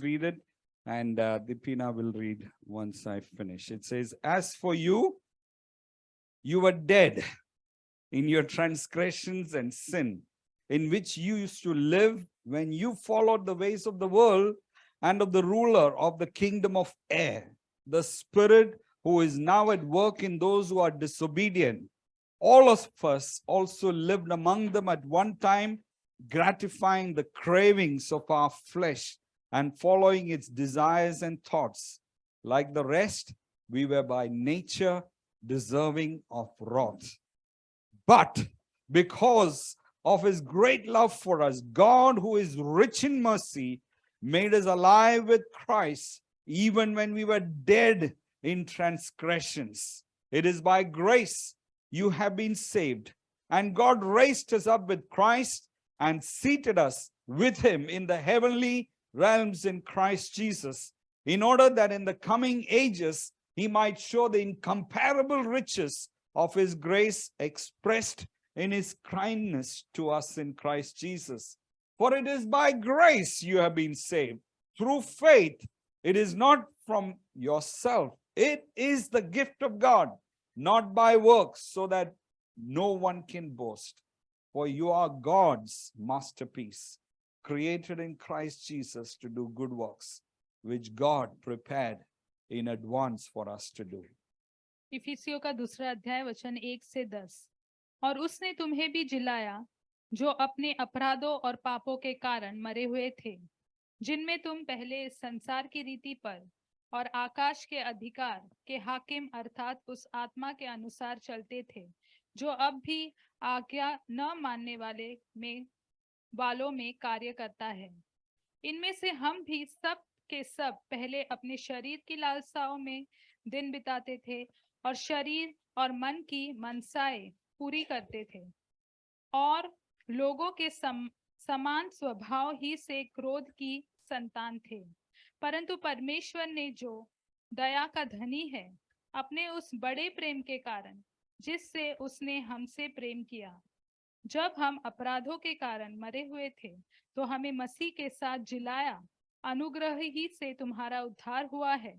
read it, and Deepina will read once I finish. It says, "As for you, you were dead in your transgressions and sin, in which you used to live when you followed the ways of the world and of the ruler of the kingdom of air, the spirit who is now at work in those who are disobedient. All of us also lived among them at one time, gratifying the cravings of our flesh and following its desires and thoughts. Like the rest, we were by nature deserving of wrath. But because of his great love for us, God, who is rich in mercy, made us alive with Christ, even when we were dead in transgressions. It is by grace you have been saved. And God raised us up with Christ and seated us with him in the heavenly realms in Christ Jesus, in order that in the coming ages he might show the incomparable riches of his grace expressed in his kindness to us in Christ Jesus. For it is by grace you have been saved, through faith. It is not from yourself. It is the gift of God, not by works, so that no one can boast. For you are God's masterpiece, created in Christ Jesus to do good works, which God prepared in advance for us to do." इफिसियों का दूसरा अध्याय वचन 1 से 10। और उसने तुम्हें भी जिलाया जो अपने अपराधों और पापों के कारण मरे हुए थे, जिनमें तुम पहले इस संसार की रीति पर और आकाश के अधिकार के हाकिम अर्थात उस आत्मा के अनुसार चलते थे, जो अब भी आज्ञा न मानने वालों में कार्य करता है। इनमें से हम भी सब के सब पहले अपने शरीर की लालसाओं में दिन बिताते थे और शरीर और मन की मनसाएं पूरी करते थे, और लोगों के समान स्वभाव ही से क्रोध की संतान थे। परंतु परमेश्वर ने, जो दया का धनी है, अपने उस बड़े प्रेम के कारण जिससे उसने हमसे प्रेम किया, जब हम अपराधों के कारण मरे हुए थे, तो हमें मसीह के साथ जिलाया। अनुग्रह ही से तुम्हारा उद्धार हुआ है,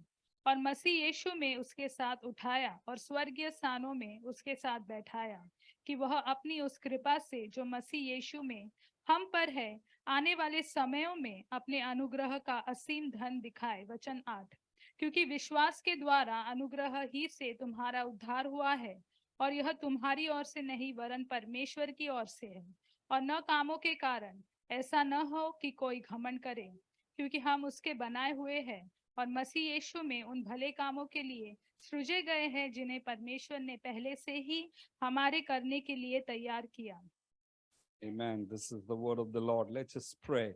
और मसीह यीशु में उसके साथ उठाया और स्वर्गीय स्थानों में उसके साथ बैठाया, कि वह अपनी उस कृपा से जो मसीह यीशु में हम पर है, आने वाले समयों में अपने अनुग्रह का असीम धन दिखाए। वचन 8। क्योंकि विश्वास के द्वारा अनुग्रह ही से तुम्हारा उद्धार हुआ है, और यह तुम्हारी ओर से नहीं वरन परमेश्वर की ओर से है, और न कामों के कारण, ऐसा न हो कि कोई घमंड करे। क्योंकि हम उसके बनाए हुए हैं और मसीह यीशु में उन भले कामों के लिए सृजे गए हैं, जिन्हें परमेश्वर ने पहले से ही हमारे करने के लिए तैयार किया। Amen. This is the word of the Lord. Let's just pray.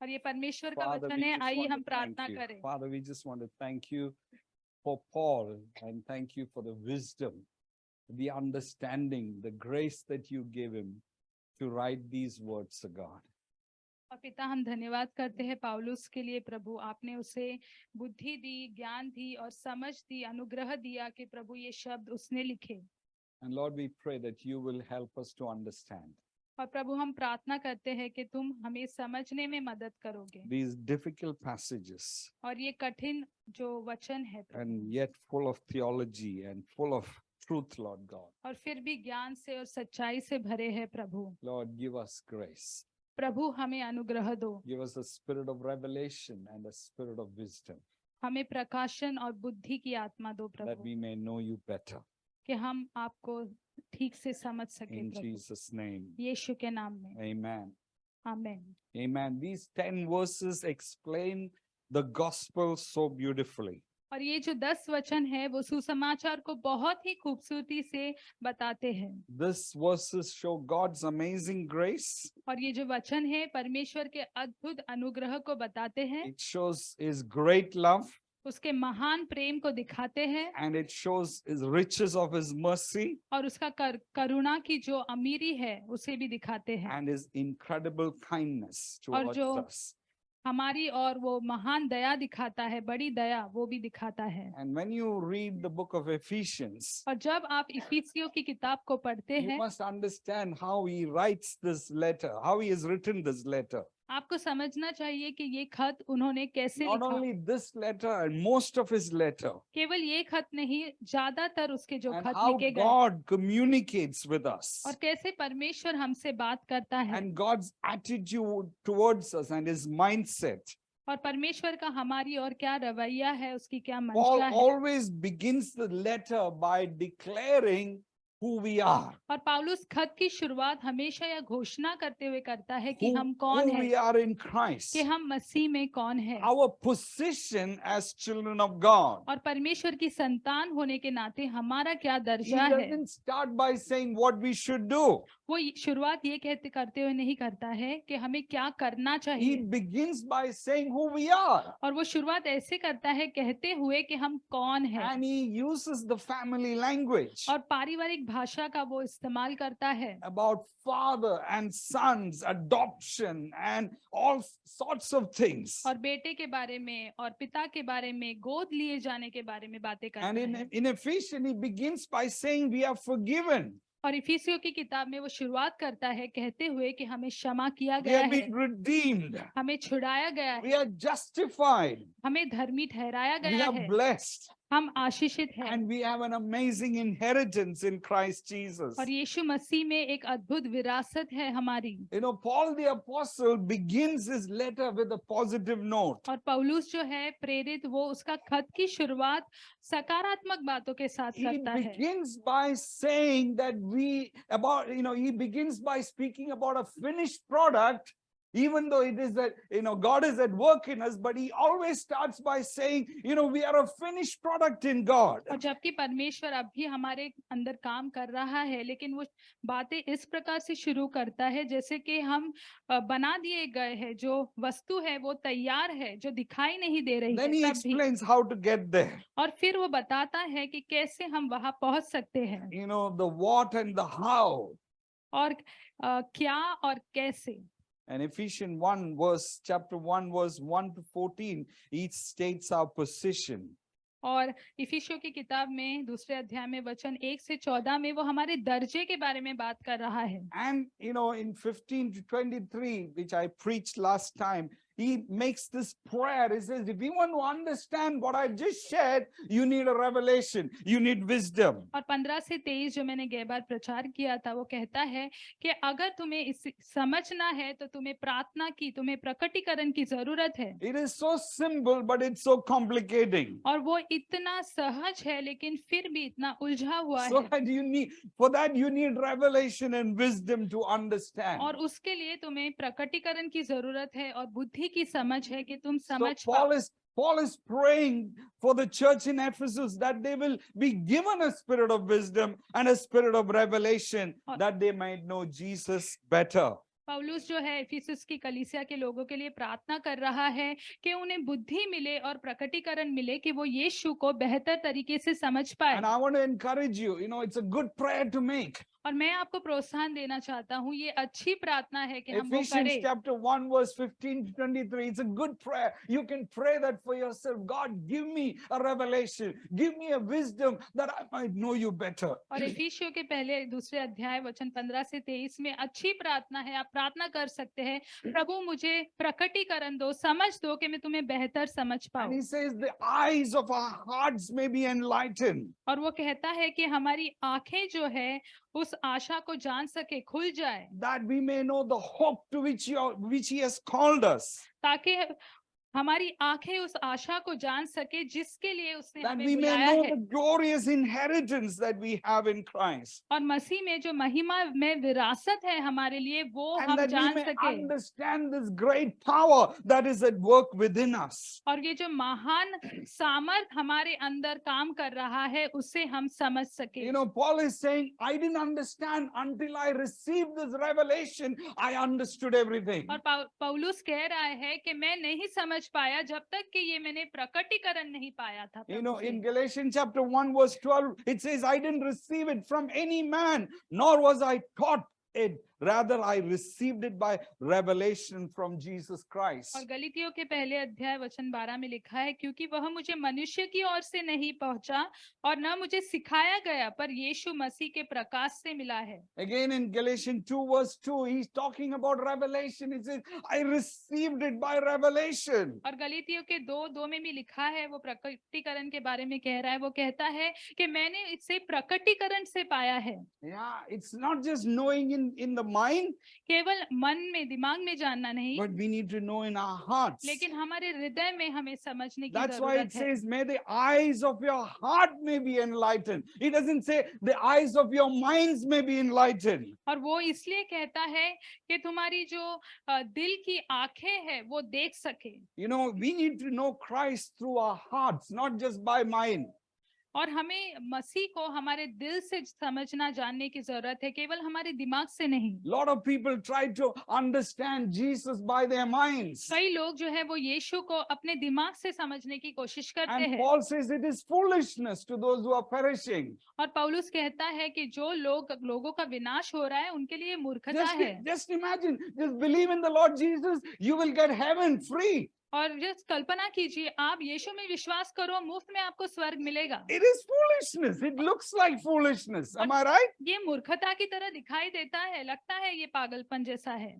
और ये परमेश्वर का Father, वचन we है। just आइए want हम to thank प्रार्थना you. करें। Father, we just want to thank you for Paul, and thank you for the wisdom, the understanding, the grace that you gave him to write these words, O God. और पिता, हम धन्यवाद करते हैं पौलुस के लिए। प्रभु, आपने उसे बुद्धि दी, ज्ञान दी और समझ दी, अनुग्रह दिया कि प्रभु ये शब्द उसने लिखे। And Lord, we pray that you will help us to understand और प्रभु, हम प्रार्थना करते हैं कि तुम हमें समझने में मदद करोगे। these difficult passages, और ये कठिन जो वचन है प्रभु, and yet full of theology and full of truth, Lord God. और फिर भी ज्ञान से और सच्चाई से भरे हैं प्रभु। Lord, give us grace. प्रभु, हमें अनुग्रह दो। Give us a spirit of revelation and a spirit of wisdom, हमें प्रकाशन और बुद्धि की आत्मा दो that Prabhu, we may know you better. कि हम आपको ठीक से समझ सके In प्रभु। Jesus' name, यीशु के नाम में amen. आमीन। Amen. These 10 verses explain the gospel so beautifully. और ये जो 10 वचन है वो सुसमाचार को बहुत ही खूबसूरती से बताते हैं। These verses show God's amazing grace. और ये जो वचन है परमेश्वर के अद्भुत अनुग्रह को बताते हैं, It shows his great love, उसके महान प्रेम को दिखाते हैं, and it shows his riches of his mercy और उसका करुणा की जो अमीरी है उसे भी दिखाते हैं, and his incredible kindness और towards जो us. हमारी और वो महान दया दिखाता है, बड़ी दया वो भी दिखाता है। And when you read the book of Ephesians, और जब आप इफिसियों की किताब को पढ़ते you हैं, must understand how he writes this letter, how he has written this letter. आपको समझना चाहिए कि ये खत उन्होंने कैसे Not लिखा। only this letter and most of his letter, केवल ये खत नहीं, ज्यादातर उसके जो and खत how लिखे गए God communicates with us, और कैसे परमेश्वर हमसे बात करता है and God's attitude towards us and his mindset. और परमेश्वर का हमारी और क्या रवैया है, उसकी क्या Paul मंशा है। always begins the letter by declaring who we are, और पौलुस खत की शुरुआत हमेशा यह घोषणा करते हुए करता है कि who, हम कौन who हैं, we are in कि Christ, हम मसीह में कौन है our position as children of God. और परमेश्वर की संतान होने के नाते हमारा क्या He दर्जा है। doesn't start by saying what we should do. वो शुरुआत ये कहते करते हुए नहीं करता है कि हमें क्या करना He चाहिए, begins by saying who we are. और वो शुरुआत ऐसे करता है कहते हुए कि हम कौन हैं, And he uses the family language और पारिवारिक भाषा का वो इस्तेमाल करता है about father and sons, adoption, and all sorts of things. और बेटे के बारे में और पिता के बारे में, गोद लिए जाने के बारे में बातें And करता है। in Ephesians, he begins by saying we are forgiven. और इफिसियों की किताब में वो शुरुआत करता है कहते हुए कि हमें क्षमा किया We गया have है, been redeemed. हमें छुड़ाया गया है, We are justified. हमें धर्मी ठहराया We गया are है, blessed. हम आशीषित हैं And we have an amazing inheritance in Christ Jesus. और यीशु मसीह में एक अद्भुत विरासत है हमारी। You know, Paul the Apostle begins his letter with a positive note. और पौलुस जो है प्रेरित, वो उसका खत की शुरुआत सकारात्मक बातों के साथ He करता है। begins by saying that he begins by speaking about a finished product, even though it is that, God is at work in us, but he always starts by saying, we are a finished product in God. और जबकि परमेश्वर अब भी हमारे अंदर काम कर रहा है, लेकिन वो बातें इस प्रकार से शुरू करता है जैसे कि हम बना दिए गए हैं, जो वस्तु है वो तैयार है, जो दिखाई नहीं दे रही Then है he तब भी। explains how to get there. और फिर वो बताता है कि कैसे हम वहां पहुंच सकते हैं, The what and the how. और क्या और कैसे। And Ephesians chapter 1, verse 1 to 14, each states our position. और इफिसियों की किताब में दूसरे अध्याय में वचन 1 से 14 में वो हमारे दर्जे के बारे में बात कर रहा है। And in 15 to 23, which I preached last time, he makes this prayer. He says, if you want to understand what I just shared, you need a revelation, you need wisdom. और 15 से 23 जो मैंने गए बार प्रचार किया था, वो कहता है कि अगर तुम्हें इस समझना है तो तुम्हें प्रार्थना की, तुम्हें प्रकटीकरण की जरूरत है। It is so simple, but it's so complicating. और वो इतना सहज है लेकिन फिर भी इतना उलझा हुआ So है, that for that you need revelation and wisdom to understand. और उसके लिए तुम्हें प्रकटीकरण की जरूरत है और बुद्धि की समझ है कि तुम So समझ पाओ। Paul is praying for the church in Ephesus that they will be given a spirit of wisdom and a spirit of revelation, that they might know Jesus better. पौलुस जो है इफिसुस की कलीसिया के लोगों के लिए प्रार्थना कर रहा है कि उन्हें बुद्धि मिले और प्रकटीकरण मिले कि वो यीशु को बेहतर तरीके से समझ पाए। And I want to encourage you, it's a good prayer to make. और मैं आपको प्रोत्साहन देना चाहता हूँ, ये अच्छी प्रार्थना है कि हम वो Ephesians करें। chapter 1 verse 15 to 23. It's a good prayer. You can pray that for yourself. God, give me a revelation. Give me a wisdom that I might know you better. और इफिसियों के पहले दूसरे अध्याय वचन 15 से 23 में अच्छी प्रार्थना है, आप प्रार्थना कर सकते हैं, प्रभु मुझे प्रकटीकरण दो, समझ दो कि मैं तुम्हें बेहतर समझ And पाऊं। he says the eyes of our hearts may be enlightened. और वो कहता है कि हमारी आंखें जो है उस आशा को जान सके, खुल जाए, That we may know the hope to which he has called us. ताकि हमारी आंखें उस आशा को जान सके जिसके लिए उसने That हमें we may बुलाया know है, the glorious inheritance that we have in Christ. और मसीह में जो महिमा में विरासत है हमारे लिए वो And हम that we जान may सके, understand this great power that is at work within us. और ये जो महान सामर्थ हमारे अंदर काम कर रहा है उसे हम समझ सके। Paul is saying, I didn't understand until I received this revelation. I understood everything. और पौलुस कह रहा है कि मैं नहीं समझ पाया जब तक कि ये मैंने प्रकटीकरण नहीं पाया था प्रभु से। In Galatians chapter 1 verse 12, it says, I didn't receive it from any man, nor was I taught it Rather, I received it by revelation from Jesus Christ. और गलीतियों के पहले अध्याय वचन 12 में लिखा है, क्योंकि वह मुझे मनुष्य की ओर से नहीं पहुंचा और न मुझे सिखाया गया, पर यीशु मसीह के प्रकाश से मिला है। Again in Galatians 2 verse 2, he's talking about revelation. He says, I received it by revelation. और गलीतियों के 2:2 में भी लिखा है, वो प्रकटीकरण के बारे में कह रहा है। वो कहता है कि मैंने इसे प्रकटीकरण से पाया है। Yeah, it's not just knowing in the mind, केवल मन में, दिमाग में जानना नहीं, but we need to know in our hearts. लेकिन हमारे हृदय में हमें समझने की That's why it जरूरत है। says, may the eyes of your heart may be enlightened. It doesn't say the eyes of your minds may be enlightened. और वो इसलिए कहता है कि तुम्हारी जो दिल की आंखें हैं वो देख सके। You know, we need to know Christ through our hearts, not just by mind. और हमें मसीह को हमारे दिल से समझना जानने की जरूरत है, केवल हमारे दिमाग से नहीं। Lot of people try to understand Jesus by their minds. कई लोग जो है वो यीशु को अपने दिमाग से समझने की कोशिश करते And हैं। Paul says it is foolishness to those who are perishing. और पौलुस कहता है कि जो लोगों का विनाश हो रहा है उनके लिए मूर्खता है। Just imagine, just believe in the Lord Jesus, you will get heaven free. और जस्ट कल्पना कीजिए, आप यीशु में विश्वास करो, मुफ्त में आपको स्वर्ग मिलेगा। It is foolishness. It looks like foolishness. Am I right? ये मूर्खता की तरह दिखाई देता है, लगता है ये पागलपन जैसा है।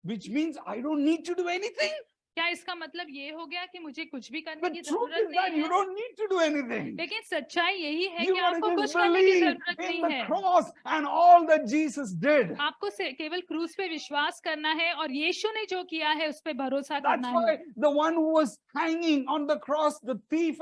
Which means I don't need to do anything. क्या इसका मतलब ये हो गया कि मुझे कुछ भी करने The की truth जरूरत is that नहीं you है? don't need to do anything. लेकिन सच्चाई यही है You कि got आपको to कुछ just करने की believe जरूरत in नहीं the है। cross and all that Jesus did. आपको केवल क्रूस पे विश्वास करना है और यीशु ने जो किया है उस पे भरोसा That's करना why है। the one who was hanging on the cross, the thief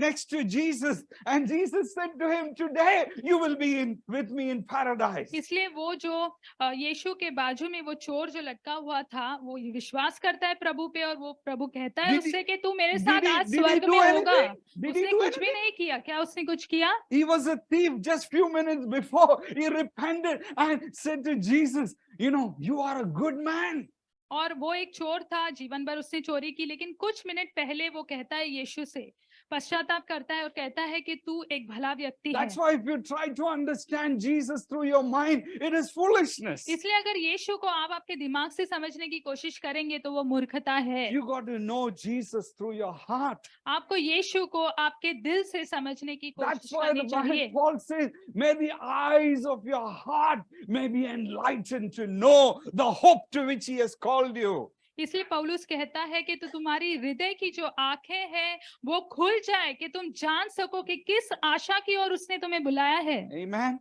next to Jesus, and Jesus said to him, "Today you will be with me in paradise." इसलिए वो जो यीशु के बाजू में वो चोर जो लटका हुआ था, वो विश्वास करता है प्रभु पे और वो प्रभु कहता है Did he- उससे कि तू मेरे did साथ he- आज did he स्वर्ग do में होगा। anything? Did he उसने do कुछ भी anything? नहीं किया। क्या उसने कुछ किया? He was a thief just few minutes before. He repented and said to Jesus, "You know, you are a good man." और वो एक चोर था, जीवन भर उसने चोरी की, लेकिन कुछ मिनट पहले वो कहता है यीशु से, पश्चाताप करता है और कहता है कि तू एक भला व्यक्ति है। That's why if you try to understand Jesus through your mind, it is foolishness. इसलिए अगर यीशु को आप आपके दिमाग से समझने की कोशिश करेंगे तो वो मूर्खता है। You got to know Jesus through your heart. आपको यीशु को आपके दिल से समझने की That's कोशिश why करनी the चाहिए। Paul says, may the eyes of your heart may be enlightened to know the hope to which he has called you. इसलिए पौलुस कहता है कि तो तुम्हारी हृदय की जो आंखें हैं वो खुल जाए कि तुम जान सको कि किस आशा की ओर उसने तुम्हें बुलाया है। Amen.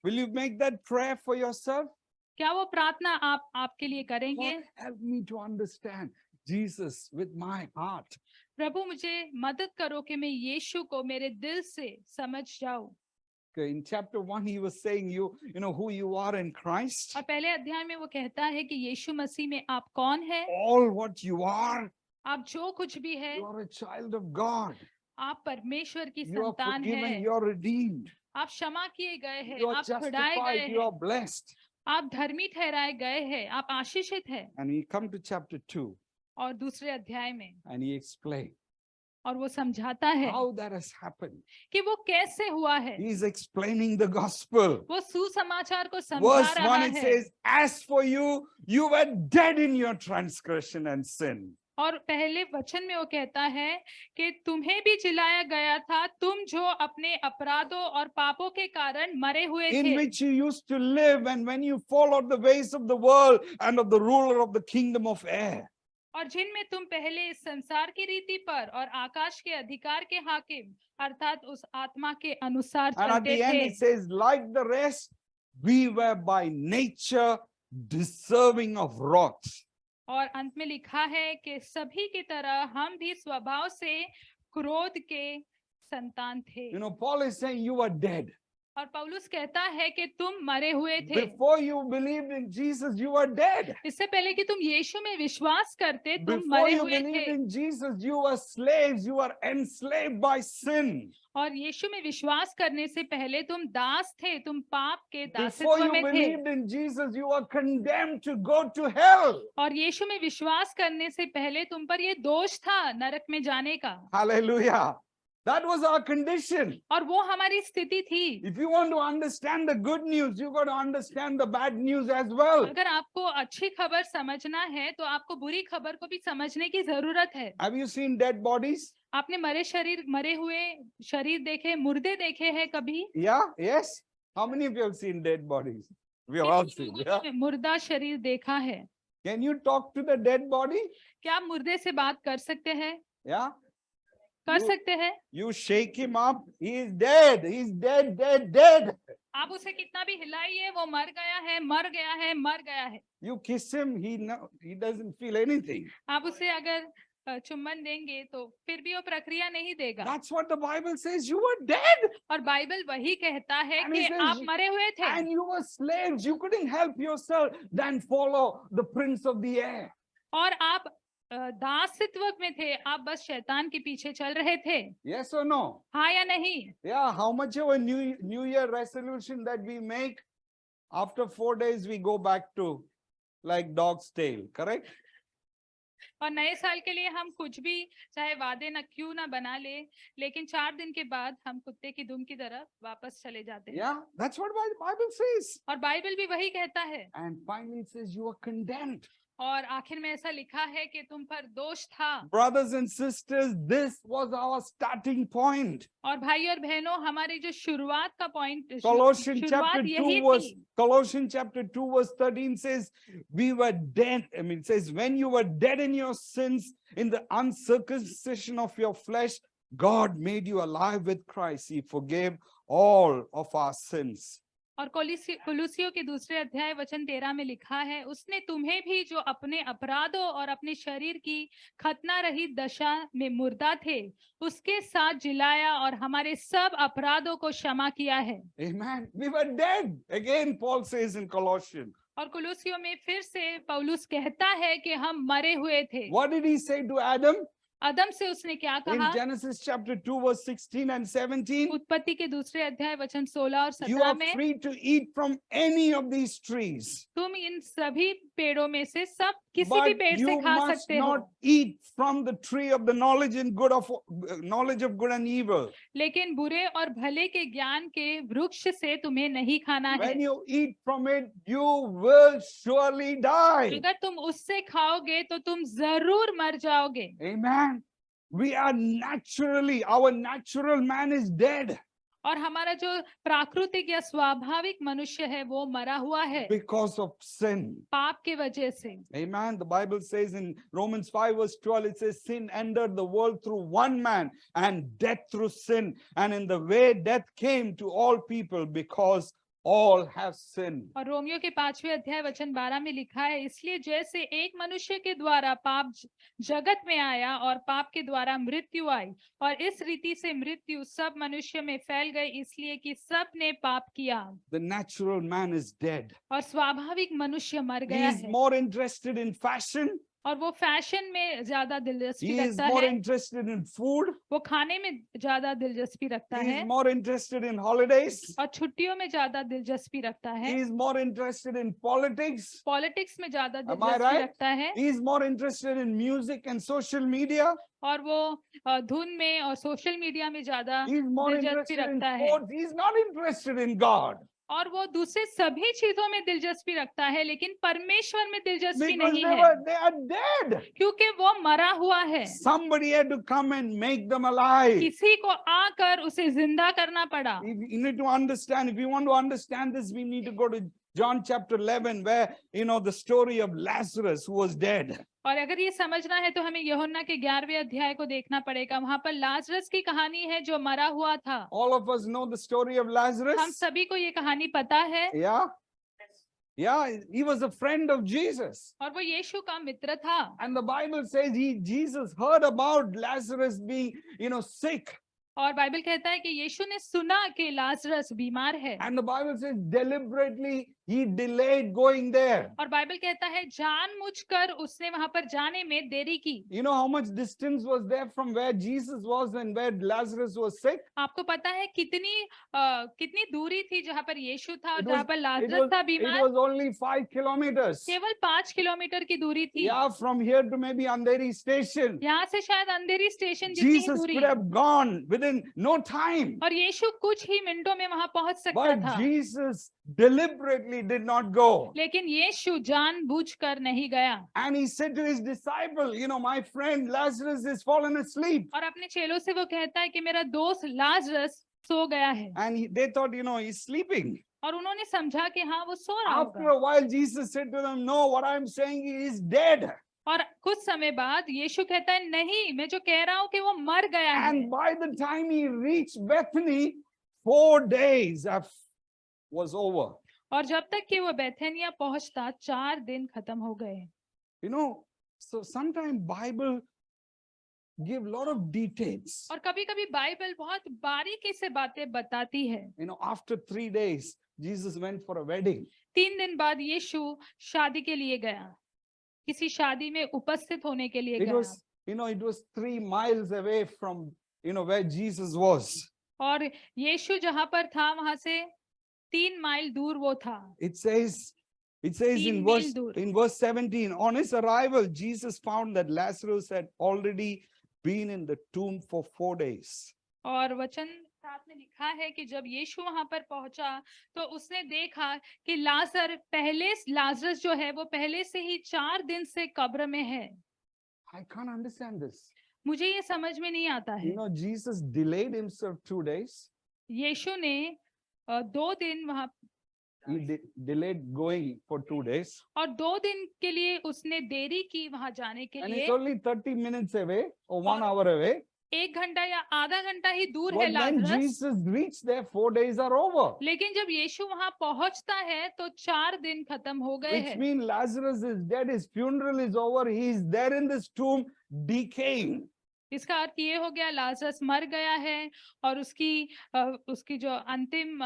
Will you make that prayer for yourself? क्या वो प्रार्थना आप आपके लिए करेंगे? Lord, help me to understand Jesus with my heart. प्रभु मुझे मदद करो कि मैं यीशु को मेरे दिल से समझ जाऊं। Okay, in chapter 1, he was saying you know who you are in Christ. और पहले अध्याय में वो कहता है कि यीशु मसीह में आप कौन है, All what you are, आप जो कुछ भी है, you are a child of God. आप परमेश्वर की You are संतान forgiven, है, you are redeemed. आप क्षमा किए गए हैं, You are आप छुड़ाए justified, गए you हैं, are blessed. आप धर्मी ठहराए गए हैं, आप आशीषित हैं। And he come to chapter 2 और दूसरे अध्याय में and he explained और वो समझाता है how that has happened. कि वो कैसे हुआ है। He is explaining the gospel. वो सुसमाचार को समझा Verse रहा 1, it है। says, as for you, you were dead in your transgression and sin. और पहले वचन में वो कहता है कि तुम्हें भी जिलाया गया था, तुम जो अपने अपराधों और पापों के कारण मरे हुए In थे, which you used to live, and when you followed the ways of the world and of the ruler of the kingdom of air. और जिनमें तुम पहले इस संसार की रीति पर और आकाश के अधिकार के हाकिम अर्थात उस आत्मा के अनुसार And at चलते the end, थे। it says, like the rest, we were by nature deserving of wrath. और अंत में लिखा है कि सभी की तरह हम भी स्वभाव से क्रोध के संतान थे। You know, Paul is saying you were dead. और पौलुस कहता है कि तुम मरे हुए थे। Before you believed in Jesus, you were dead. इससे पहले कि तुम यीशु में विश्वास करते, तुम Before मरे you हुए believed थे। in Jesus, you were slaves, you were enslaved by sin. और यीशु में विश्वास करने से पहले तुम दास थे, तुम पाप के Before दासत्व you में थे। believed in Jesus, you were condemned to go to hell. और यीशु में विश्वास करने से पहले तुम पर ये दोष था नरक में जाने का। Hallelujah. That was our condition. और वो हमारी स्थिति थी। If you want to understand the good news, you got to understand the bad news as well. अगर आपको अच्छी खबर समझना है तो आपको बुरी खबर को भी समझने की जरूरत है। Have you seen dead bodies? आपने मरे हुए शरीर देखे, मुर्दे देखे हैं कभी? Yeah, yes. How many of you have seen dead bodies? We have all seen. लोगों Yeah. ने मुर्दा शरीर देखा है। Can you talk to the dead body? क्या आप मुर्दे से बात कर सकते हैं? Yeah. कर You- सकते हैं? You shake him up. He is dead. He's dead, dead, dead. आप उसे कितना भी हिलाइए, वो मर गया है, मर गया है, मर गया है। You kiss him. He doesn't feel anything. आप उसे अगर चुम्बन देंगे तो फिर भी वो प्रक्रिया नहीं देगा। That's what the Bible says. You were dead और बाइबल वही कहता है And कि he says, आप मरे हुए थे and you were slaves. You couldn't help yourself than follow the prince of the air. और आप दासत्व में थे, आप बस शैतान के पीछे चल रहे थे। Yes or no? हाँ या नहीं? Yeah. How much of a New Year resolution that we make? After 4 days, we go back to like dog's tail. Correct? और नए साल के लिए हम कुछ भी चाहे वादे ना क्यों ना बना ले, लेकिन 4 दिन के बाद हम कुत्ते की दुम की तरफ वापस चले जाते हैं। Yeah. That's what the Bible says. और बाइबल भी वही कहता है। And finally, it says you are condemned. और आखिर में ऐसा लिखा है कि तुम पर दोष था। Brothers and sisters, this was our starting point. और भाई और बहनों, हमारी जो शुरुआत का पॉइंट, Colossians शुरुआत chapter 2 यही verse थी। Colossians chapter 2 verse 13 says we were dead. I mean, it says when you were dead in your sins, in the uncircumcision of your flesh, God made you alive with Christ. He forgave all of our sins. और कुलुसियों के दूसरे अध्याय वचन 13 में लिखा है, उसने तुम्हें भी जो अपने अपराधों और अपने शरीर की खतना रहित दशा में मुर्दा थे, उसके साथ जिलाया और हमारे सब अपराधों को क्षमा किया है। Amen. We were dead. Again, Paul says in Colossians. और कुलुसियों में फिर से पौलुस कहता है कि हम मरे हुए थे। What did he say to Adam? आदम से उसने क्या In कहा? Genesis chapter 2 verse 16 and 17. उत्पत्ति के दूसरे अध्याय वचन 16 और You 17 are में, free to eat from any of these trees. तुम इन सभी पेड़ों में से सब किसी भी But पेड़ से you खा must सकते हो, not eat from the tree of the knowledge of good and evil. लेकिन बुरे और भले के ज्ञान के वृक्ष से तुम्हें नहीं खाना है। When you eat from it, you will surely die. अगर तुम उससे खाओगे तो तुम जरूर मर जाओगे। Amen. We are our natural man is dead और हमारा जो प्राकृतिक या स्वाभाविक मनुष्य है वो मरा हुआ है because of sin. पाप के वजह से। Amen. The Bible says in Romans 5 verse 12, it says sin entered the world through one man and death through sin. And in the way death came to all people because all have sinned. और Romeo के 5वें अध्याय वचन 12 में लिखा है, इसलिए जैसे एक मनुष्य के द्वारा पाप जगत में आया और पाप के द्वारा मृत्यु आई, और इस रीति से मृत्यु सब मनुष्य में फैल गई, इसलिए कि सब ने पाप किया। The natural man is dead. और स्वाभाविक मनुष्य मर He गया is है more interested in fashion. और वो फैशन में ज्यादा दिलचस्पी He is रखता more है, interested in food. वो खाने में ज्यादा दिलचस्पी रखता He है, is more interested in holidays. और छुट्टियों में ज्यादा दिलचस्पी रखता He है, is more interested in politics. Politics में ज्यादा Am I दिलचस्पी right? रखता है, He is more interested in music and social media. और वो धुन में और सोशल मीडिया में ज्यादा He is more दिलचस्पी interested in रखता है, sports. He is not interested in God. और वो दूसरे सभी चीजों में दिलचस्पी रखता है, लेकिन परमेश्वर में दिलचस्पी Because नहीं है, they are dead. क्योंकि वो मरा हुआ है। Somebody had to come and make them alive. किसी को आकर उसे जिंदा करना पड़ा। You need to understand. If you want to understand this, we need to go to John chapter 11, where the story of Lazarus who was dead. और अगर ये समझना है तो हमें यूहन्ना के 11वें अध्याय को देखना पड़ेगा। वहां पर लाजरस की कहानी है जो मरा हुआ था। All of us know the story of Lazarus. हम सभी को ये कहानी पता है। Yeah, he was a friend of Jesus. और वो यीशु का मित्र था। And the Bible says Jesus heard about Lazarus being, sick. और बाइबल कहता है कि यीशु ने सुना कि लाजरस बीमार है। And the Bible says deliberately he delayed going there. और बाइबल कहता है जानबूझकर उसने वहां पर जाने में देरी की। You know how much distance was there from where Jesus was and where Lazarus was sick? आपको पता है कितनी दूरी थी जहां पर यीशु था और It जहां was, पर it लाजरस was, था it बीमार, was only 5 kilometers. केवल 5 किलोमीटर की दूरी थी। Yeah, from here to maybe Andheri station. यहाँ से शायद अंधेरी स्टेशन जितनी ही Jesus दूरी, could have gone within no time. और यीशु कुछ ही मिनटों में वहां पहुंच सकता But था, Jesus deliberately did not go. लेकिन यीशु जानबूझकर नहीं गया And he said to his disciple, you know, my friend Lazarus has fallen asleep. और अपने चेलों से वो कहता है कि मेरा दोस्त लाजरस सो गया है, And they thought, you know, he's sleeping. और उन्होंने समझा कि हाँ वो सो रहा After होगा। a while, Jesus said to them, no, what I'm saying is dead. और कुछ समय बाद यीशु कहता है नहीं, मैं जो कह रहा हूँ कि वो मर गया है। And by the time he reached Bethany, 4 days was over. और जब तक कि वो बेथेनिया पहुंचता 4 दिन खत्म हो गए। You know, so sometimes Bible give lot of details. और कभी-कभी बाइबल बहुत बारीकी से बातें बताती है। You know, after 3 days, Jesus went for a wedding. 3 दिन बाद यीशु शादी के लिए गया, किसी शादी में उपस्थित होने के लिए It गया। was, you know, it was 3 miles away from, you know, where Jesus was. और यीशु जहां पर था वहां से 3 माइल दूर वो था। It says in 3 meal verse 17, on his arrival, Jesus found that Lazarus had already been in the tomb for 4 days. और वचन साथ में लिखा है कि जब यीशु वहां पर पहुंचा तो उसने देखा कि लाजरस जो है वो पहले से ही 4 दिन से कब्र में है। I can't understand this. मुझे ये समझ में नहीं आता है। You know, Jesus delayed himself 2 days. यीशु ने 2 दिन वहां He delayed going for 2 days. और 2 दिन के लिए उसने देरी की वहां जाने के And लिए। it's only 30 minutes away or 1 और hour away. 1 घंटा या आधा घंटा ही दूर है But when Lazarus. Jesus reached there, 4 days are over. लेकिन जब यीशु वहां पहुंचता है तो 4 दिन खत्म हो गए Which हैं। means Lazarus is dead, his funeral is over, he is there in this tomb decaying. इसका अर्थ ये हो गया लाजरस मर गया है और उसकी जो अंतिम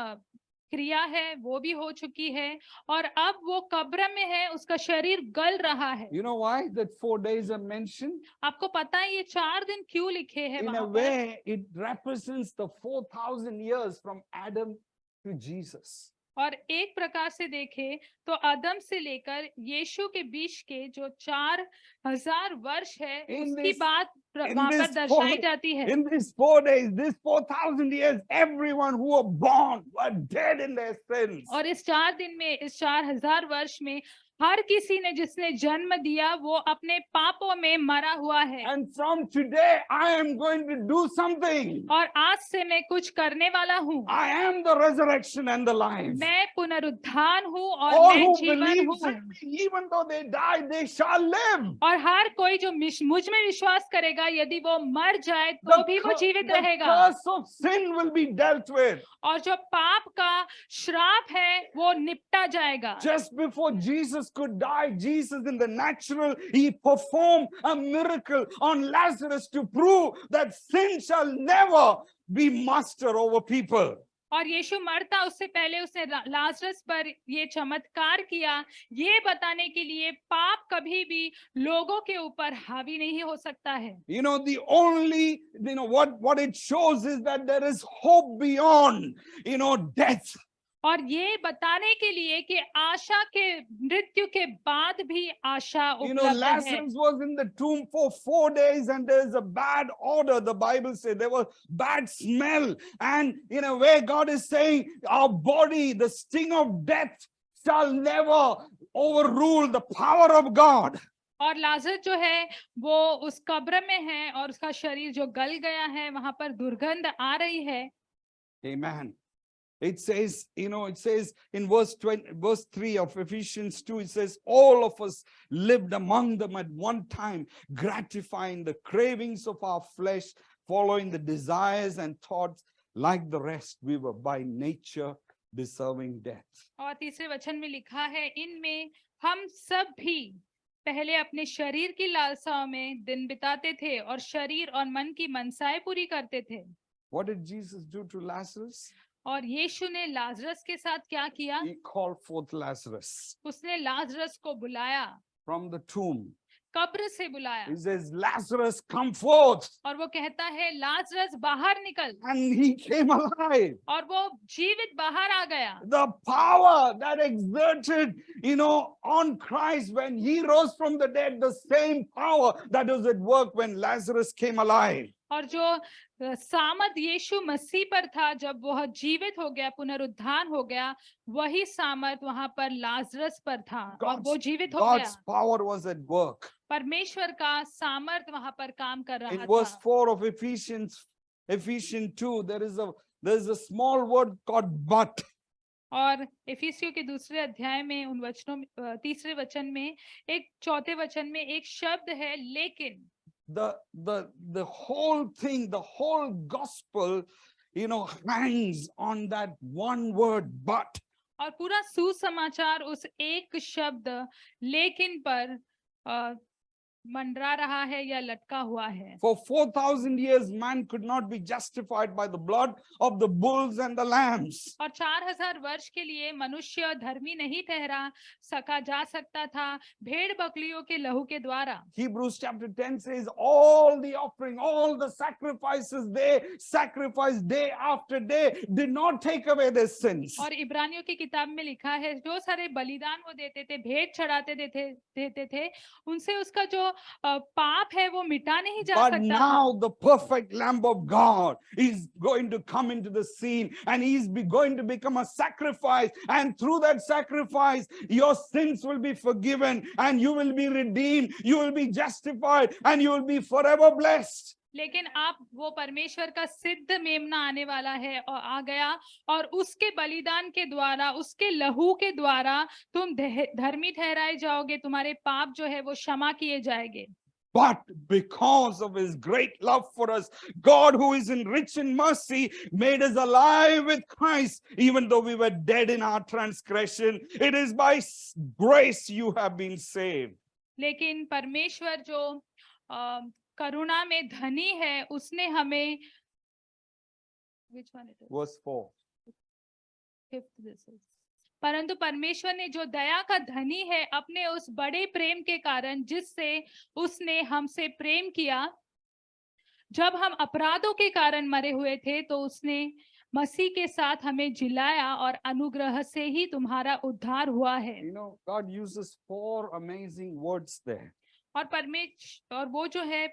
क्रिया है वो भी हो चुकी है और अब वो कब्र में है, उसका शरीर गल रहा है। You know why that 4 days are mentioned? आपको पता है ये 4 दिन क्यों लिखे हैं In a वहां पर? way, it represents the 4,000 years from Adam to Jesus. और एक प्रकार से देखें तो आदम से लेकर यीशु के बीच के जो 4000 वर्ष है उसकी बात वहां पर दर्शाई जाती है। In these 4 days, this 4,000 years, everyone who were born were dead in their sins. और इस 4 दिन में, इस 4000 वर्ष में हर किसी ने जिसने जन्म दिया वो अपने पापों में मरा हुआ है। And from today, I am going to do something. और आज से मैं कुछ करने वाला हूँ। I am the resurrection and the life. मैं पुनरुत्थान हूँ और All मैं who जीवन believe हूँ। in me, even though they die, they shall live. और हर कोई जो मुझ में विश्वास करेगा यदि वो मर जाए तो भी वो जीवित The रहेगा। curse of sin will be dealt with. और जो पाप का श्राप है वो निपटा जाएगा। Just before Jesus could die, Jesus in the natural, he performed a miracle on Lazarus to prove that sin shall never be master over people. और यीशु मरता उससे पहले उसने लाजरस पर ये चमत्कार किया, ये बताने के लिए पाप कभी भी लोगों के ऊपर हावी नहीं हो सकता है। You know, the only, what it shows is that there is hope beyond, death. और ये बताने के लिए कि आशा के मृत्यु के बाद भी आशा उपलब्ध है। Lazarus was in the tomb for 4 days and there is a bad odor. The Bible says there was bad smell. And in a way, God is saying our body, the sting of death shall never overrule the power of God. और लाजर जो है वो उस कब्र में है और उसका शरीर जो गल गया है वहां पर दुर्गंध आ रही है। Amen. It says, in verse 3 of Ephesians 2, it says, all of us lived among them at one time, gratifying the cravings of our flesh, following the desires and thoughts like the rest. We were by nature deserving death. और तीसरे वचन में लिखा है, इनमें हम सब भी पहले अपने शरीर की लालसाओं में दिन बिताते थे और शरीर और मन की मनसाएं पूरी करते थे। What did Jesus do to Lazarus? और यीशु ने लाजरस के साथ क्या किया? He called forth Lazarus उसने लाजरस को बुलाया, from the tomb. कब्र से बुलाया, He says, Lazarus, come forth. और वो कहता है लाजरस बाहर निकल, And he came alive. और वो जीवित बाहर आ गया। The power that exerted, on Christ when he rose from the dead, the same power that was at work when Lazarus came alive. और जो सामर्थ यीशु मसीह पर था जब वह जीवित हो गया, पुनरुत्थान हो गया, वही सामर्थ वहां पर लाजरस पर था और वो जीवित हो गया। God's power was at work. परमेश्वर का सामर्थ वहां पर काम कर रहा In verse था। 4 of Ephesians 2, there is a small word called but. और इफिसियों के दूसरे अध्याय में उन वचनों में तीसरे वचन में एक चौथे वचन में एक शब्द है लेकिन। The whole thing, the whole gospel, hangs on that one word but. और पूरा सुसमाचार उस एक शब्द लेकिन पर मंडरा रहा है या लटका हुआ है। For 4,000 years, man could not be justified by the blood of the bulls and the lambs. और 4000 वर्ष के लिए मनुष्य धर्मी नहीं ठहरा सका जा सकता था भेड़ बकरियों के लहू के द्वारा। Hebrews chapter 10 says all the offering, all the sacrifices they sacrificed day after day did not take away their sins. और इब्रानियों की किताब में लिखा है जो सारे बलिदान वो देते थे, भेंट चढ़ाते देते थे, उनसे उसका जो पाप है वो मिटा नहीं जा But सकता। now the perfect Lamb of God is going to come into the scene and he's going to become a sacrifice, and through that sacrifice your sins will be forgiven and you will be redeemed, you will be justified, and you will be forever blessed. लेकिन आप वो परमेश्वर का सिद्ध मेमना आने वाला है और आ गया, और उसके बलिदान के द्वारा, उसके लहू के द्वारा तुम धर्मी ठहराए जाओगे, तुम्हारे पाप जो है वो क्षमा किए जाएंगे। But because of his great love for us, God, who is rich in mercy, made us alive with Christ, even though we were dead in our transgression. It is by grace you have been saved. लेकिन परमेश्वर जो करुणा में धनी है, उसने हमें Verse 4. परंतु परमेश्वर ने जो दया का धनी है अपने उस बड़े प्रेम के कारण जिससे उसने हमसे प्रेम किया, जब हम अपराधों के कारण मरे हुए थे तो उसने मसीह के साथ हमें जिलाया और अनुग्रह से ही तुम्हारा उद्धार हुआ है। God uses 4 amazing words there. और परमेश्वर और वो जो है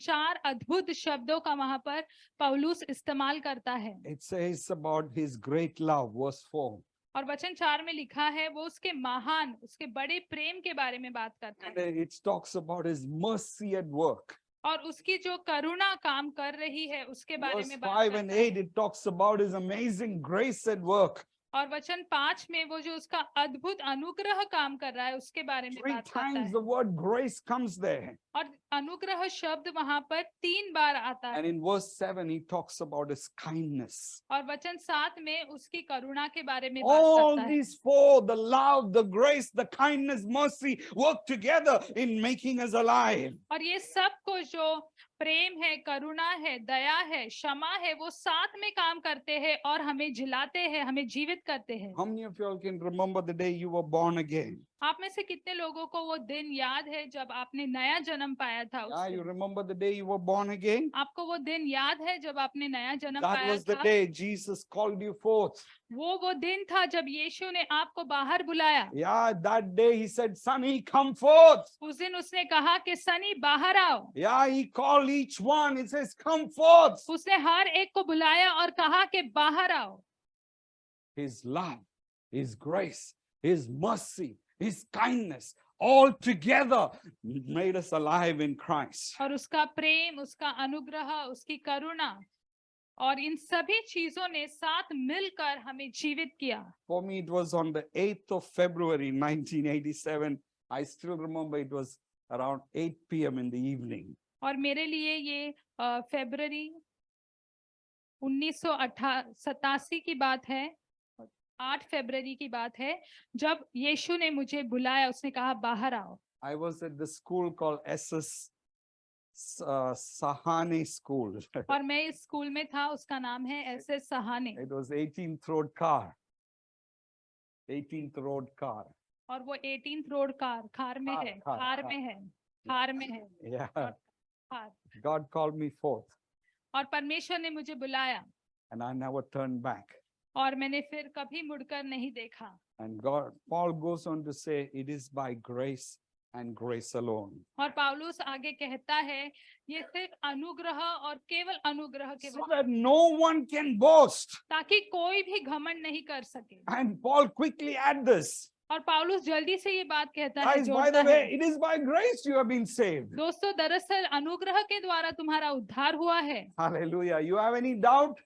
4 अद्भुत शब्दों का वहां पर पौलुस इस्तेमाल करता है। It says about his great love, verse 4. और वचन 4 में लिखा है वो उसके महान, उसके बड़े प्रेम के बारे में बात करता है। And it talks about his mercy at work. और उसकी जो करुणा काम कर रही है उसके बारे Verse में बात 5 करता and है। 8, it talks about his amazing grace at work. और वचन 5 में वो जो उसका अद्भुत अनुग्रह काम कर रहा है उसके बारे में 3 बात करता times है। the word grace comes there. और अनुग्रह शब्द वहां पर 3 बार आता And है। in verse 7, he talks about his kindness. और वचन 7 में उसकी करुणा के बारे में बात All करता है। these 4, the love, the grace, the kindness, mercy, work together in making us alive. और ये सब को जो प्रेम है, करुणा है, दया है, क्षमा है, वो साथ में काम करते हैं और हमें जिलाते हैं, हमें जीवित करते हैं। How many of you all can remember the day you were born again? आप में से कितने लोगों को वो दिन याद है जब आपने नया जन्म पाया था? उस You दिन? remember the day you were born again? आपको वो दिन याद है जब आपने नया जन्म That पाया was the था? day Jesus called you forth. वो दिन था जब यीशु ने आपको बाहर बुलाया। Yeah, that day he said, Sonny, come forth. उस दिन उसने कहा कि सनी बाहर आओ। Yeah, he called each one. He says, come forth. उसने हर एक को बुलाया और कहा कि बाहर आओ। His love, his grace, his mercy, his kindness, all together made us alive in Christ. और उसका प्रेम, उसका अनुग्रह, उसकी करुणा और इन सभी चीजों ने साथ मिलकर हमें जीवित किया। For me, it was on the 8th of February, 1987. I still remember it was around 8 p.m. in the evening. और मेरे लिए ये फरवरी 1987 की बात है, 8 फरवरी की बात है, जब यीशु ने मुझे बुलाया, उसने कहा बाहर आओ। I was at the school called SS Sahani School. और मैं इस स्कूल में था, उसका नाम है SS Sahane. It was 18th Road car. 18th Road car. और वो 18th रोड खार में है, खार में है, खार में है, Yeah. खार। God called me forth, और परमेश्वर ने मुझे बुलाया and I never turned back. और मैंने फिर कभी मुड़कर नहीं देखा। And Paul goes on to say, it is by grace and grace alone. और पौलुस आगे कहता है, ये सिर्फ अनुग्रह और केवल अनुग्रह के So वजह, that no one can boast. ताकि कोई भी घमंड नहीं कर सके। And Paul quickly add this. और पौलुस जल्दी से ये बात कहता है, Guys, by जोड़ता the है, way, it is by grace you have been saved. दोस्तों दरअसल अनुग्रह के द्वारा तुम्हारा उद्धार हुआ है। Hallelujah. You have any doubt?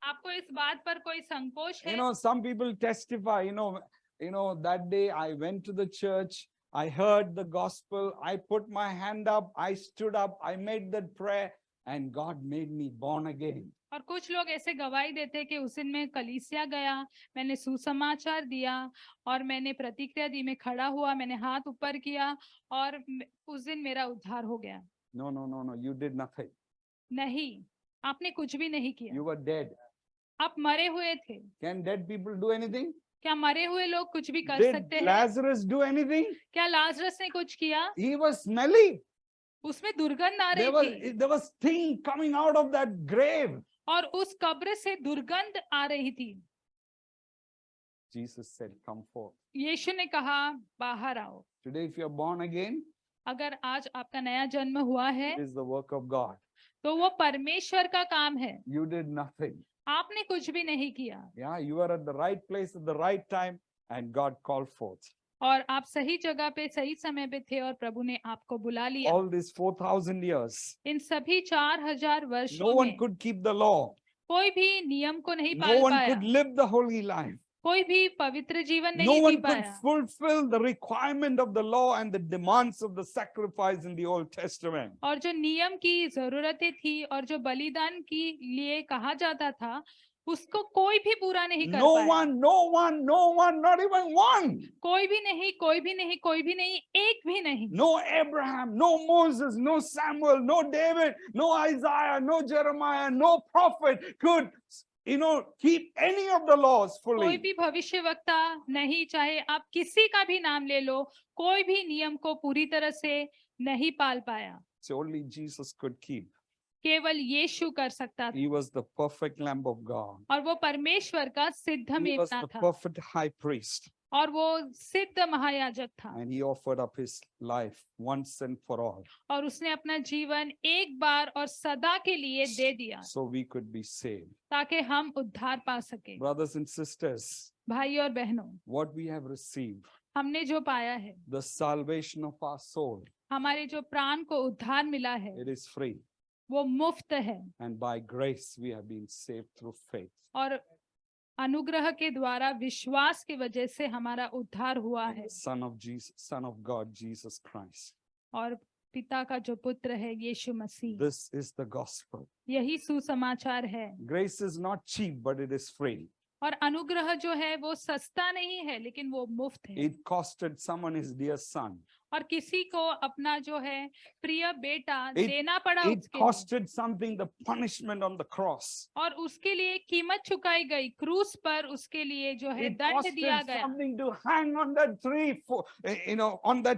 आपको इस बात पर कोई संकोच है? Some people testify, that day I went to the church, I heard the gospel, I put my hand up, I stood up, I made that prayer, and God made me born again. और कुछ लोग ऐसे गवाही देते हैं कि उस दिन मैं कलीसिया गया, मैंने सुसमाचार दिया और मैंने प्रतिक्रिया दी, मैं खड़ा हुआ, मैंने हाथ ऊपर किया और उस दिन मेरा उद्धार हो गया। No, you did nothing. नहीं, आपने कुछ भी नहीं किया, You were dead. आप मरे हुए थे। Can dead people do anything? क्या मरे हुए लोग कुछ भी कर Did सकते हैं? Lazarus do anything? क्या लाजरस ने कुछ किया? He was smelly. उसमें दुर्गंध आ There रही थी was thing coming out of that grave. और उस कब्र से दुर्गंध आ रही थी। Jesus said, come forth. यीशु ने कहा, बाहर आओ। Today, if you are born again, अगर आज आपका नया जन्म हुआ है it is the work of God. तो वो परमेश्वर का काम है, You did nothing. आपने कुछ भी नहीं किया। Yeah, you are at the right place at the right time, and God called forth. और आप सही जगह पे सही समय पे थे और प्रभु ने आपको बुला लिया। All these 4,000 years, इन सभी 4000 no वर्षों one में could keep the law. कोई भी नियम को नहीं No पाल one पाया, could live the holy life. कोई भी पवित्र जीवन No नहीं जी one could पाया। fulfill the requirement of the law and the demands of the sacrifice in the Old Testament. और जो नियम की जरूरतें थी और जो बलिदान की लिए कहा जाता था, उसको कोई भी पूरा नहीं कर No पाया। one, not even one. कोई भी नहीं, कोई भी नहीं, कोई भी नहीं, एक भी नहीं। No Abraham, no Moses, no Samuel, no David, no Isaiah, no Jeremiah, no prophet could, keep any of the laws कोई fully. भी भविष्यवक्ता नहीं, चाहे आप किसी का भी नाम ले लो, कोई भी नियम को पूरी तरह से नहीं पाल पाया। So only Jesus could keep. केवल यीशु कर सकता था He was the perfect Lamb of God. और वो परमेश्वर का सिद्ध He was मेमना the था perfect high priest. और वो सिद्ध महायाजक था And he offered up his life once and for all. और उसने अपना जीवन एक बार और सदा के लिए दे दिया So we could be saved. ताकि हम उद्धार पा सके। Brothers and sisters, भाई और बहनों, what we have received, हमने जो पाया है, the salvation of our soul, हमारे जो प्राण को उद्धार मिला है, it is free. वो मुफ्त है And by grace we have been saved through faith. और अनुग्रह के द्वारा विश्वास की वजह से हमारा उद्धार हुआ है। Son of God, Jesus Christ. और पिता का जो पुत्र है यीशु मसीह, This is the gospel. यही सुसमाचार है। Grace is not cheap, but it is free. और अनुग्रह जो है वो सस्ता नहीं है, लेकिन वो मुफ्त है। It costed someone his dear son. और किसी को अपना जो है प्रिय बेटा It- देना पड़ा It उसके लिए, costed something, the punishment on the cross. और उसके लिए कीमत चुकाई गई, क्रूस पर उसके लिए जो है It दंड costed दिया गया। something to hang on that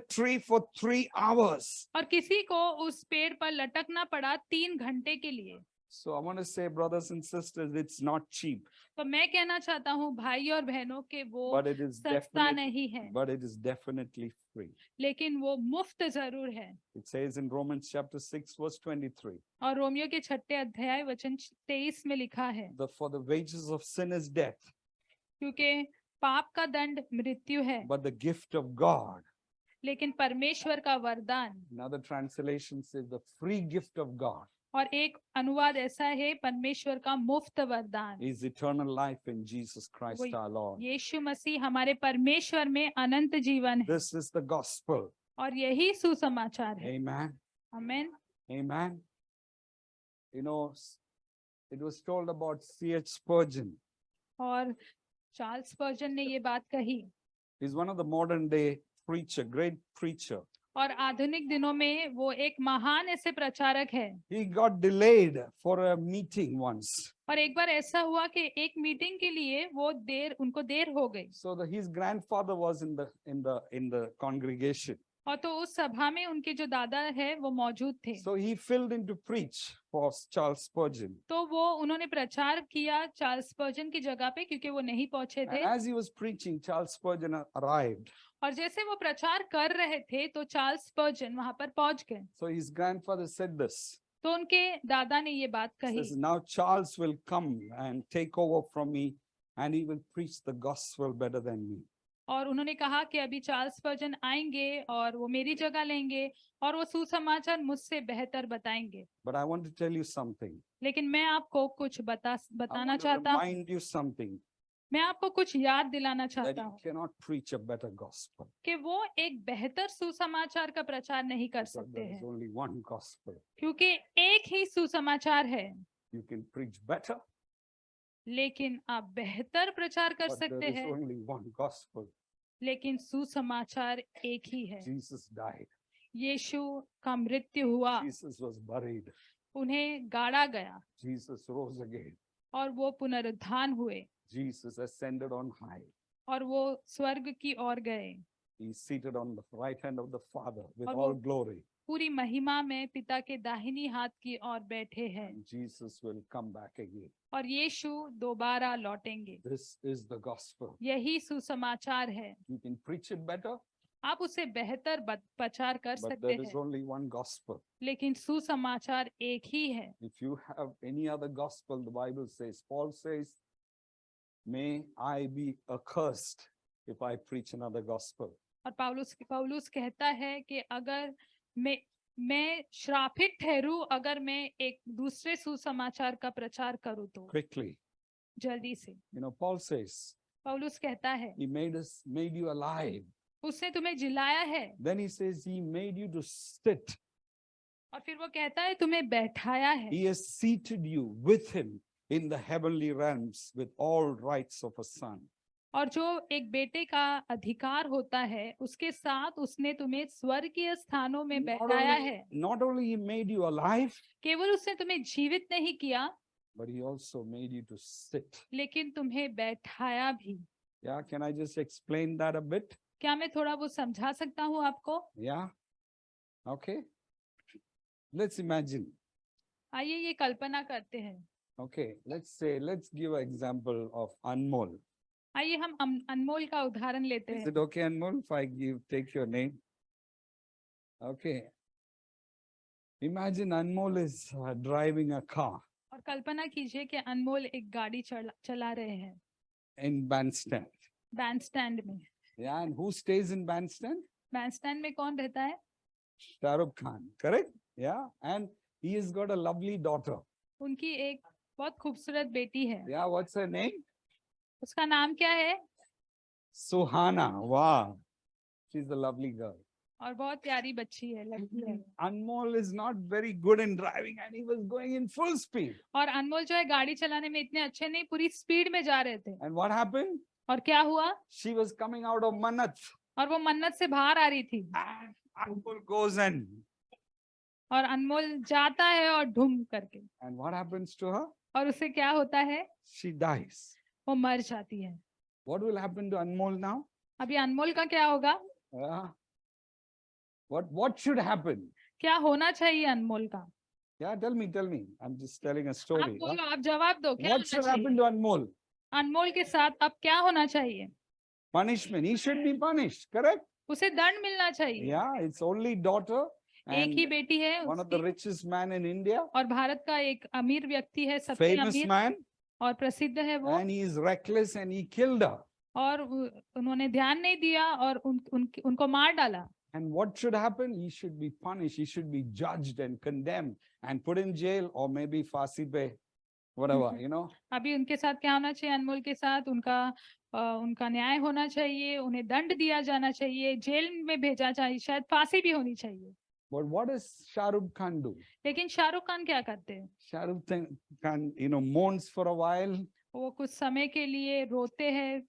tree for 3 hours. और किसी को उस पेड़ पर लटकना पड़ा 3 घंटे के लिए। So I want to say, brothers and sisters, it's not cheap, तो मैं कहना चाहता हूँ भाई और बहनों के वो but it is सस्ता नहीं है, definitely free. लेकिन वो मुफ्त जरूर है। It says in Romans chapter 6, verse 23, और रोमियो के 6 अध्याय वचन 23 में लिखा है, for the wages of sin is death, क्योंकि पाप का दंड मृत्यु है, but the gift of God. लेकिन परमेश्वर का वरदान। Another translation says the free gift of God और एक अनुवाद ऐसा है, परमेश्वर का मुफ्त वरदान is eternal life in Jesus Christ our Lord. यीशु मसीह हमारे परमेश्वर में अनंत जीवन है। This is the gospel. और यही सुसमाचार है। Amen. आमीन। Amen. It was told about C.H. Spurgeon. और चार्ल्स स्पर्जन ने ये बात कही। He's one of the modern day preacher, great preacher. और आधुनिक दिनों में वो एक महान ऐसे प्रचारक है। He got delayed for a meeting once. और एक बार ऐसा हुआ कि एक मीटिंग के लिए उनको देर हो गई। So his grandfather was in the congregation. और तो उस सभा में उनके जो दादा है वो मौजूद थे। So he filled in to preach for Charles Spurgeon. तो वो उन्होंने प्रचार किया चार्ल्स स्पर्जन की जगह पे, क्योंकि वो नहीं पहुंचे थे। And as he was preaching, Charles Spurgeon arrived. और जैसे वो प्रचार कर रहे थे तो चार्ल्स स्पर्जन वहां पर पहुंच गए। So his grandfather said this. तो उनके दादा ने ये बात He कही। says, now Charles will come and take over from me, and he will preach the gospel better than me. और उन्होंने कहा कि अभी चार्ल्स स्पर्जन आएंगे और वो मेरी जगह लेंगे और वो सुसमाचार मुझसे बेहतर बताएंगे। But I want to tell you something. लेकिन मैं आपको कुछ I बताना want to चाहता हूँ। remind you something, मैं आपको कुछ याद दिलाना that चाहता you हूँ cannot preach a better gospel. कि वो एक बेहतर सुसमाचार का प्रचार नहीं कर Because सकते there is हैं, only one gospel. क्योंकि एक ही सुसमाचार है। You can preach better, लेकिन आप बेहतर प्रचार कर but there सकते is हैं, only one gospel. लेकिन सुसमाचार एक ही है। Jesus died. यीशु का मृत्यु हुआ, Jesus was buried. उन्हें गाड़ा गया Jesus rose again. और वो पुनरुत्थान हुए Jesus ascended on high. और वो स्वर्ग की ओर गए। He is seated on the right hand of the Father with और all वो- glory. पूरी महिमा में पिता के दाहिनी हाथ की ओर बैठे हैं And Jesus will come back again. और यीशु दोबारा लौटेंगे। This is the gospel. यही सुसमाचार है। You can preach it better, आप उसे बेहतर प्रचार कर but सकते there is हैं, only one gospel. लेकिन सुसमाचार एक ही है। If you have any other gospel, the Bible says, Paul says, may I be accursed if I preach another gospel. और पौलुस कहता है कि अगर मैं श्रापित ठहरूं अगर मैं एक दूसरे सुसमाचार का प्रचार करूं तो। Quickly. जल्दी से। Paul says, पौलुस कहता है he made you alive. उसने तुम्हें जिलाया है। Then he says, he made you to sit. और फिर वो कहता है तुम्हें बैठाया है। He has seated you with him in the heavenly realms with all rights of a son. और जो एक बेटे का अधिकार होता है उसके साथ उसने तुम्हें स्वर्गीय स्थानों में बैठाया है। Not only he made you alive, केवल उसने तुम्हें जीवित नहीं किया, but he also made you to sit. लेकिन तुम्हें बैठाया भी। Yeah, can I just explain that a bit? क्या मैं थोड़ा वो समझा सकता हूँ आपको? Yeah. Okay. Let's imagine. आइए ये कल्पना करते हैं। Okay, let's give an example of Anmol. आइए हम अनमोल का उदाहरण लेते Is हैं। it okay, Anmol, if I take your name? Okay. Imagine Anmol is driving a car और कल्पना कीजिए कि अनमोल एक गाड़ी चला रहे हैं in Bandstand. बैंड स्टैंड में। Yeah, and who stays in Bandstand? Band stand में कौन रहता है? Shah Rukh Khan, correct? Yeah, and he has got a lovely daughter. उनकी एक बहुत खूबसूरत बेटी है। Yeah, what's her name? उसका नाम क्या है? Suhana. Wow, she's a lovely girl. और बहुत प्यारी बच्ची है, लड़की है। Anmol is not very good in driving, and he was going in full speed. और अनमोल जो है गाड़ी चलाने में इतने अच्छे नहीं, पूरी स्पीड में जा रहे थे। And what happened? और क्या हुआ? She was coming out of Manath. और वो मन्नत से बाहर आ रही थी And Anmol goes in. और अनमोल जाता है और ढूम करके, And what happens to her? और उसे क्या होता है? She dies. वो मर जाती है। What will happen to Anmol now? अभी अनमोल का क्या होगा? Yeah. What should happen? क्या होना चाहिए अनमोल का? Yeah, tell me. I'm just telling a आप story. huh? बोलो, आप जवाब दो। क्या What होना should happen चाहिए? to Anmol? अनमोल के साथ अब क्या होना चाहिए? Punishment. He should be punished, correct? उसे दंड मिलना चाहिए। Yeah, it's only daughter एक ही and बेटी है one of the उसकी, richest man in India, और भारत का एक अमीर व्यक्ति है, सबसे famous अमीर man, और प्रसिद्ध है वो। and he is reckless and he killed her. और उन्होंने ध्यान नहीं दिया और उनको मार डाला। And what should happen? He should be punished. He should be judged and condemned and put in jail or maybe फांसी पे, whatever, अभी उनके साथ क्या होना चाहिए? अनमोल के साथ उनका न्याय होना चाहिए, उन्हें दंड दिया जाना चाहिए, जेल में भेजा चाहिए, शायद फांसी भी होनी चाहिए। But what does Shah Rukh Khan do? लेकिन शाहरुख खान क्या करते हैं? Shah Rukh Khan, mourns for a while. वो कुछ समय के लिए रोते हैं,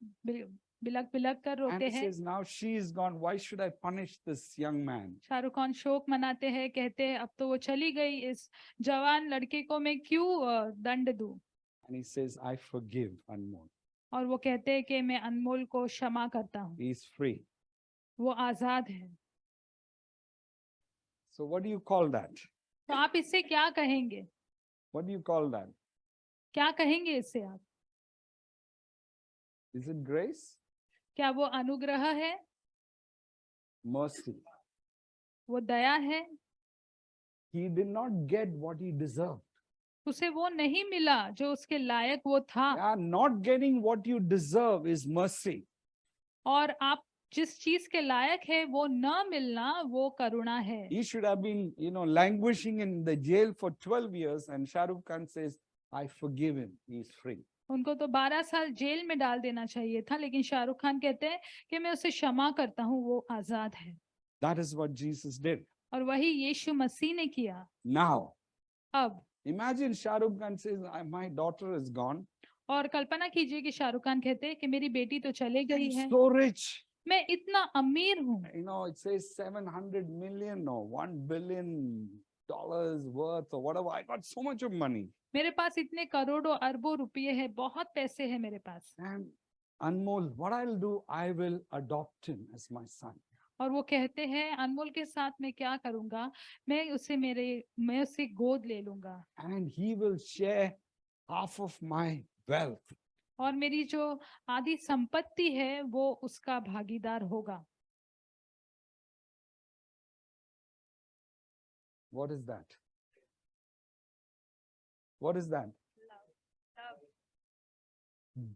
बिलक बिलक कर And रोते he हैं। says, now she is gone. Why should I punish this young man? Shahrukh Khan शोक मनाते हैं, कहते हैं अब तो वो चली गई, इस जवान लड़के को मैं क्यों दंड दूं। And he says, I forgive Anmol. और वो कहते हैं कि मैं अनमोल को क्षमा करता हूँ, He is free. वो आजाद है। So what do you call that? तो आप इससे क्या कहेंगे? What do you call that? क्या कहेंगे इससे आप? Is it grace? क्या वो अनुग्रह है? Mercy. वो दया है? He did not get what he deserved. उसे वो नहीं मिला जो उसके लायक वो था। Yeah, not getting what you deserve is mercy. और आप जिस चीज के लायक है वो न मिलना वो करुणा है। He should have been, languishing in the jail for 12 years, and Shah Rukh Khan says, I forgive him. He is free. उनको तो 12 साल जेल में डाल देना चाहिए था, लेकिन शाहरुख खान कहते हैं कि मैं उसे क्षमा करता हूँ, वो आजाद है। That is what Jesus did. और वही यीशु मसीह ने किया। Now, अब imagine Shah Rukh Khan says, my daughter is gone. और कल्पना कीजिए कि शाहरुख खान कहते हैं कि मेरी बेटी तो चले गई है, I'm so rich. मैं इतना अमीर हूँ। It says 700 million or $1 billion worth or whatever. I got so much of money. मेरे पास इतने करोड़ों अरबों रुपये है, बहुत पैसे हैं मेरे पास। And Anmol, what I'll do, I will adopt him as my son. और वो कहते हैं अनमोल के साथ मैं क्या करूंगा, मैं उसे गोद ले लूंगा। And he will share half of my wealth. और मेरी जो आधी संपत्ति है वो उसका भागीदार होगा। What is that? What is that?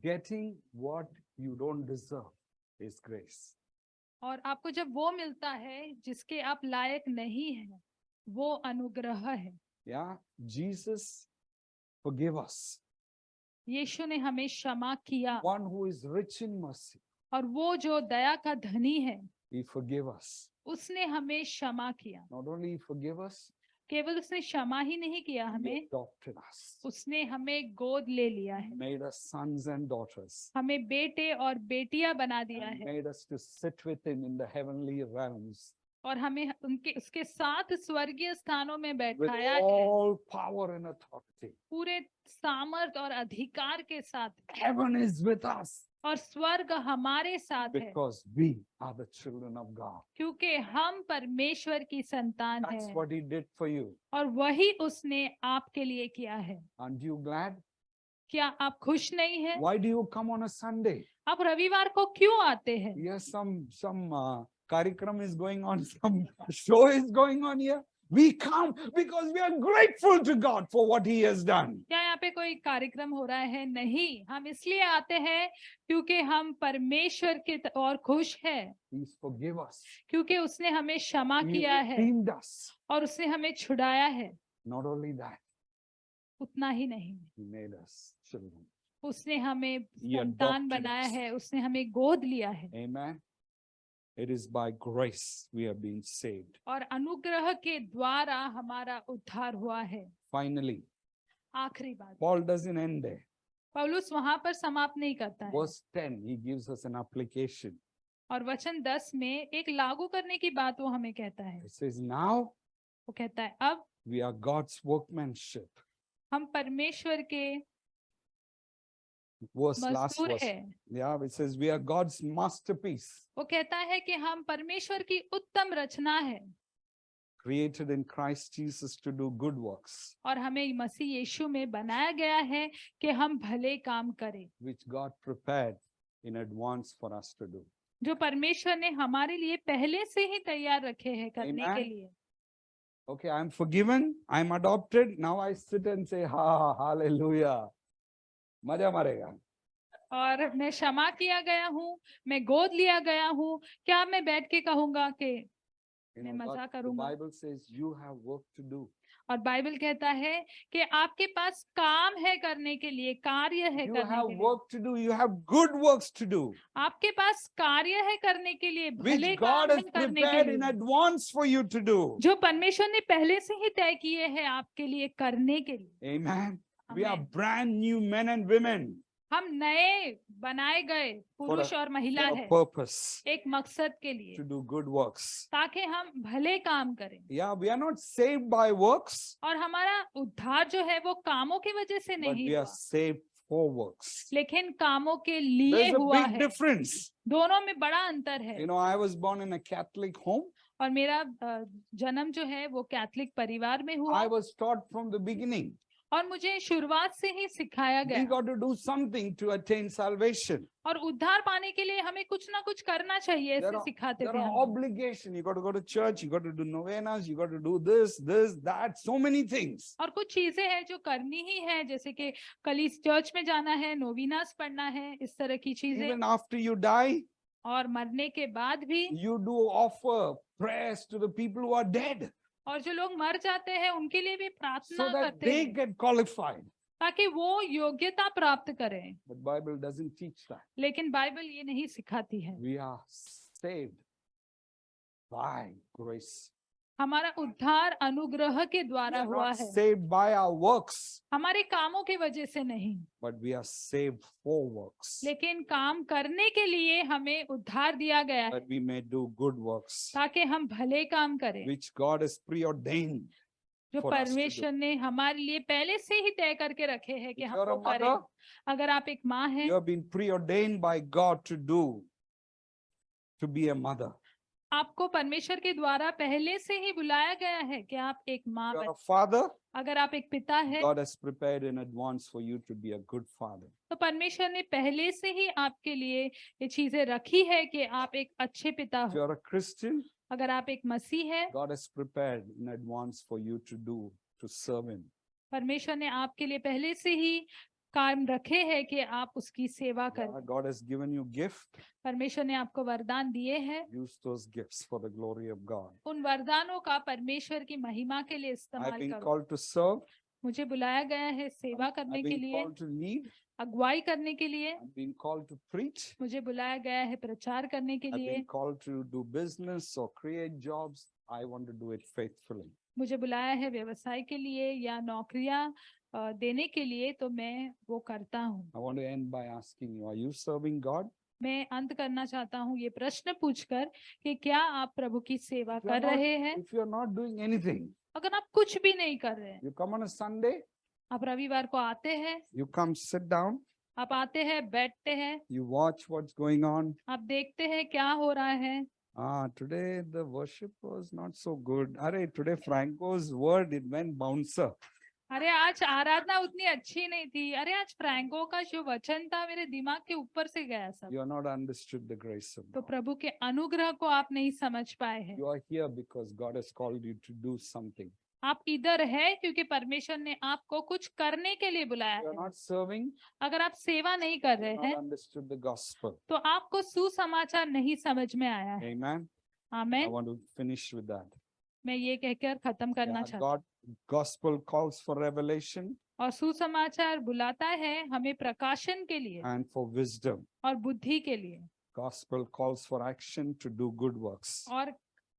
Getting what you don't deserve is grace. और आपको जब वो मिलता है जिसके आप लायक नहीं हैं, वो अनुग्रह है। Yeah, Jesus forgive us. यीशु ने हमें क्षमा किया। One who is rich in mercy, और वो जो दया का धनी है, he forgive us. उसने हमें क्षमा किया। Not only he forgive us, केवल उसने क्षमा ही नहीं किया he हमें, adopted us. उसने हमें गोद ले लिया है, Made us sons and daughters. हमें बेटे और बेटियां बना दिया And है, made us to sit with him in the heavenly realms और हमें उसके साथ स्वर्गीय स्थानों में with बैठाया है, all power and authority. पूरे सामर्थ और अधिकार के साथ। Heaven is with us और स्वर्ग हमारे साथ है, because we are the children of God. क्योंकि हम परमेश्वर की संतान That's हैं। what he did for you. और वही उसने आपके लिए किया है। Aren't you glad? क्या आप खुश नहीं हैं? Why do you come on a Sunday? आप रविवार को क्यों आते हैं? Yes, some karikram is going on, some show is going on here. We come because we are grateful to God for what he has done. क्या यहाँ पे कोई कार्यक्रम हो रहा है? नहीं, हम इसलिए आते हैं क्योंकि हम परमेश्वर के और खुश हैं, He's forgive us. क्योंकि उसने हमें क्षमा He किया है redeemed us. और उसने हमें छुड़ाया है। Not only that, उतना ही नहीं, he made us children. उसने हमें He संतान adopted बनाया us. है, उसने हमें गोद लिया है। Amen. It is by grace we have been saved. और अनुग्रह के द्वारा हमारा उद्धार हुआ है। Finally, आखिरी बात, Paul doesn't end there. पौलुस वहां पर समाप्त नहीं करता है। Verse 10, he gives us an application. और वचन 10 में एक लागू करने की बात वो हमें कहता है। It says, now वो कहता है अब we are God's workmanship. हम परमेश्वर के Last मजदूर verse. है। Yeah, it says we are God's masterpiece, वो कहता है कि हम परमेश्वर की उत्तम रचना है created in Christ Jesus to do good works, और हमें मसीह यीशु में बनाया गया है कि हम भले काम करें, which God prepared in advance for us to do. जो परमेश्वर ने हमारे लिए पहले से ही तैयार रखे हैं करने के Amen. लिए। Okay, I'm forgiven, I'm adopted. Now I sit and say, hallelujah. मजा मारेगा. और मैं क्षमा किया गया हूँ, मैं गोद लिया गया हूँ, क्या मैं बैठ के कहूंगा कि You मैं know, मजा the करूंगा? Bible says you have work to do. और बाइबल कहता है कि आपके पास काम है करने के लिए, कार्य है You करने have के लिए, work to do. You have good works to do, आपके पास कार्य है करने के लिए, भले which काम God है has करने के prepared in लिए, advance for you to do. जो परमेश्वर ने पहले से ही तय किए हैं आपके लिए करने के लिए। Amen. We are Amen. brand new men and women. हम नए बनाए गए पुरुष और महिला for a है purpose एक मकसद के लिए, to do good works. ताकि हम भले काम करें। Yeah, we are not saved by works, और हमारा उद्धार जो है वो कामों की वजह से but नहीं we are हुआ, saved for works. लेकिन कामों के लिए There's a हुआ big है। difference. दोनों में बड़ा अंतर है। You know, I was born in a Catholic home. और मेरा जन्म जो है वो कैथलिक परिवार में हुआ, I was taught from the beginning. और मुझे शुरुआत से ही सिखाया We गया, got to do something to attain salvation. और उद्धार पाने के लिए हमें कुछ ना कुछ करना चाहिए, There ऐसे are, सिखाते there थे are हमें। obligation. You got to go to church. You got to do novenas. You got to do this, that. So many things. और कुछ चीजें हैं जो करनी ही है, जैसे कि कलीस चर्च में जाना है, नोविनास पढ़ना है, इस तरह की चीजें। Even after you die, और मरने के बाद भी, you do offer prayers to the people who are dead, और जो लोग मर जाते हैं उनके लिए भी so प्रार्थना that करते they हैं, get qualified. ताकि वो योग्यता प्राप्त करें। But Bible doesn't teach that. लेकिन बाइबल ये नहीं सिखाती है। We are saved by grace. हमारा उद्धार अनुग्रह के We द्वारा are हुआ not है, saved by our works, हमारे कामों की वजह से नहीं, but we are saved for works, लेकिन काम करने के लिए हमें उद्धार दिया गया है, that we may do good works, ताकि हम भले काम करें, which God has preordained. जो for us to do. परमेश्वर ने हमारे लिए पहले से ही तय करके रखे हैं कि If हम you're a वो करें। mother, अगर आप एक माँ हैं, you have been preordained by God to be a mother. आपको परमेश्वर के द्वारा पहले से ही बुलाया गया है कि आप एक माँ You're बने। a father, अगर आप एक पिता है, God has prepared in advance for you to be a good father. तो परमेश्वर ने पहले से ही आपके लिए ये चीजें रखी है कि आप एक अच्छे पिता If हो। you're a Christian, अगर आप एक मसीह है, God has prepared in advance for you to serve Him. परमेश्वर ने आपके लिए पहले से ही काम रखे हैं कि आप उसकी सेवा करें। God has given you gift. परमेश्वर ने आपको वरदान दिए हैं, Use those gifts for the glory of God. उन वरदानों का परमेश्वर की महिमा के लिए I've इस्तेमाल been करो। called to serve. मुझे बुलाया गया है सेवा I've करने के been लिए, called to lead. अगुवाई करने के लिए, I've been called to preach. मुझे बुलाया गया है प्रचार करने के I've लिए, been called to do business or create jobs. I want to do it faithfully. मुझे बुलाया है व्यवसाय के लिए या नौकरियां देने के लिए, तो मैं वो करता हूँ। I want to end by asking you, are you serving God? मैं अंत करना चाहता हूँ ये प्रश्न पूछकर कि क्या आप प्रभु की सेवा If you are कर not- रहे हैं? If you're not doing anything, अगर आप कुछ भी नहीं कर रहे हैं, you come on a Sunday, आप रविवार को आते हैं, you come sit down, आप आते हैं, बैठते हैं, you watch what's going on. आप देखते हैं क्या हो रहा है। Today the worship was not so good. Today Franco's word, it went bouncer. अरे आज आराधना उतनी अच्छी नहीं थी। अरे आज फ्रैंको का जो वचन था मेरे दिमाग के ऊपर से गया सब। You are not understood the grace of तो God. प्रभु के अनुग्रह को आप नहीं समझ पाए हैं। You are here because God has called you to do something. आप इधर है क्योंकि परमेश्वर ने आपको कुछ करने के लिए बुलाया You are है। not serving, अगर आप सेवा नहीं कर you रहे have हैं, not understood the gospel. तो आपको सुसमाचार नहीं समझ में आया है। Amen. I amen. want to finish with that. मैं ये कहकर खत्म करना Yeah, चाहता हूँ। God, gospel calls for revelation और सुसमाचार बुलाता है हमें प्रकाशन के लिए and for wisdom. और बुद्धि के लिए, Gospel calls for action to do good works. और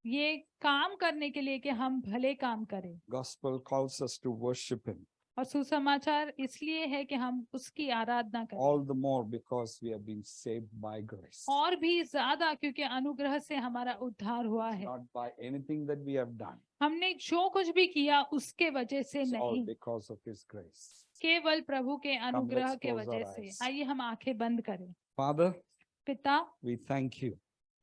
ये काम करने के लिए कि हम भले काम करें। Gospel calls us to worship Him. और सुसमाचार इसलिए है कि हम उसकी आराधना करें, All the more because we have been saved by grace. और भी ज्यादा क्योंकि अनुग्रह से हमारा उद्धार हुआ है। Not by anything that we have done. हमने जो कुछ भी किया उसके वजह से It's all नहीं, because of His grace. केवल प्रभु के अनुग्रह let's के close our वजह से। eyes. आइए हम आंखें बंद करें। Father, पिता, we thank you.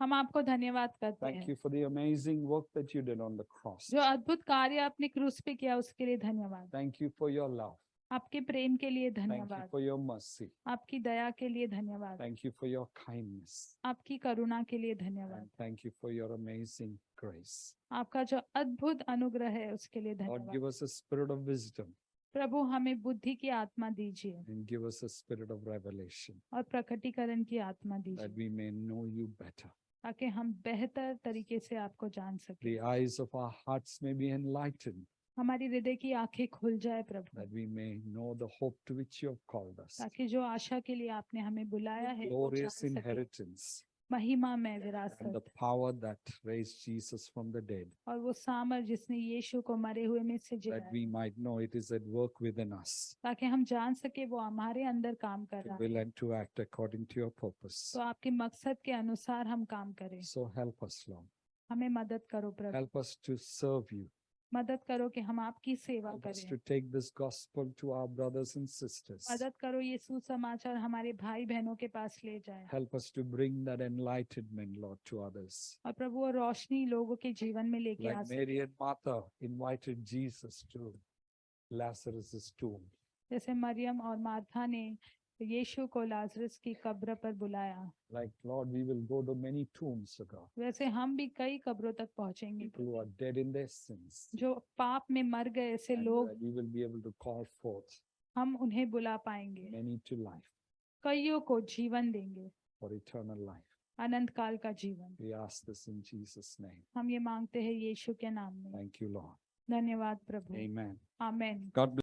हम आपको धन्यवाद करते Thank हैं। you for the amazing work that you did on the cross. जो अद्भुत कार्य आपने क्रूस पे किया उसके लिए धन्यवाद। Thank you for your love. आपके प्रेम के लिए Thank you धन्यवाद। for your mercy. आपकी दया के लिए धन्यवाद। Thank you for your kindness. आपकी करुणा के लिए धन्यवाद। And thank you for your amazing grace. आपका जो अद्भुत अनुग्रह है उसके लिए Lord, धन्यवाद। give us a spirit of wisdom प्रभु हमें बुद्धि की आत्मा दीजिए and give us a spirit of revelation और प्रकटीकरण की आत्मा that दीजिए, we may know you better. ताकि हम बेहतर तरीके से आपको जान सकें। The eyes of our hearts may be enlightened, हमारी हृदय की आंखें खुल जाए प्रभु, that we may know the hope to which you have called us. ताकि जो आशा के लिए आपने हमें बुलाया है वो जान Glorious सके। inheritance महिमा में and the विरासत power that raised Jesus from the dead, और वो सामर्थ जिसने यीशु को मरे हुए में से that जिलाया, we might know it is at work within us ताकि हम जान सके वो हमारे अंदर काम कर to रहा will है, and to act according to your purpose. तो आपके मकसद के अनुसार हम काम करें। So help us, Lord. हमें मदद करो प्रभु, Help us to serve you. मदद करो कि हम आपकी सेवा Help us करें। to take this gospel to our brothers and sisters. मदद करो ये सुसमाचार हमारे भाई बहनों के पास ले जाए, Help us to bring that enlightenment, Lord, to others. और प्रभु वो रोशनी लोगों के जीवन में लेके आ Like सके, Mary and Martha invited Jesus to Lazarus' tomb. जैसे मरियम और मार्था ने यीशु को लाजरस की कब्र पर बुलाया, Like, Lord, we will go to many tombs, God. वैसे हम भी कई कब्रों तक पहुंचेंगे, People who are dead in their sins. जो पाप में मर गए ऐसे And लोग, that we will be able to call forth हम उन्हें बुला पाएंगे, many to life कईयों को जीवन देंगे, for eternal life. अनंत काल का जीवन। We ask this in Jesus' name. हम ये मांगते हैं यीशु के नाम में। Thank you, Lord. धन्यवाद प्रभु। Amen. आमेन। God bless.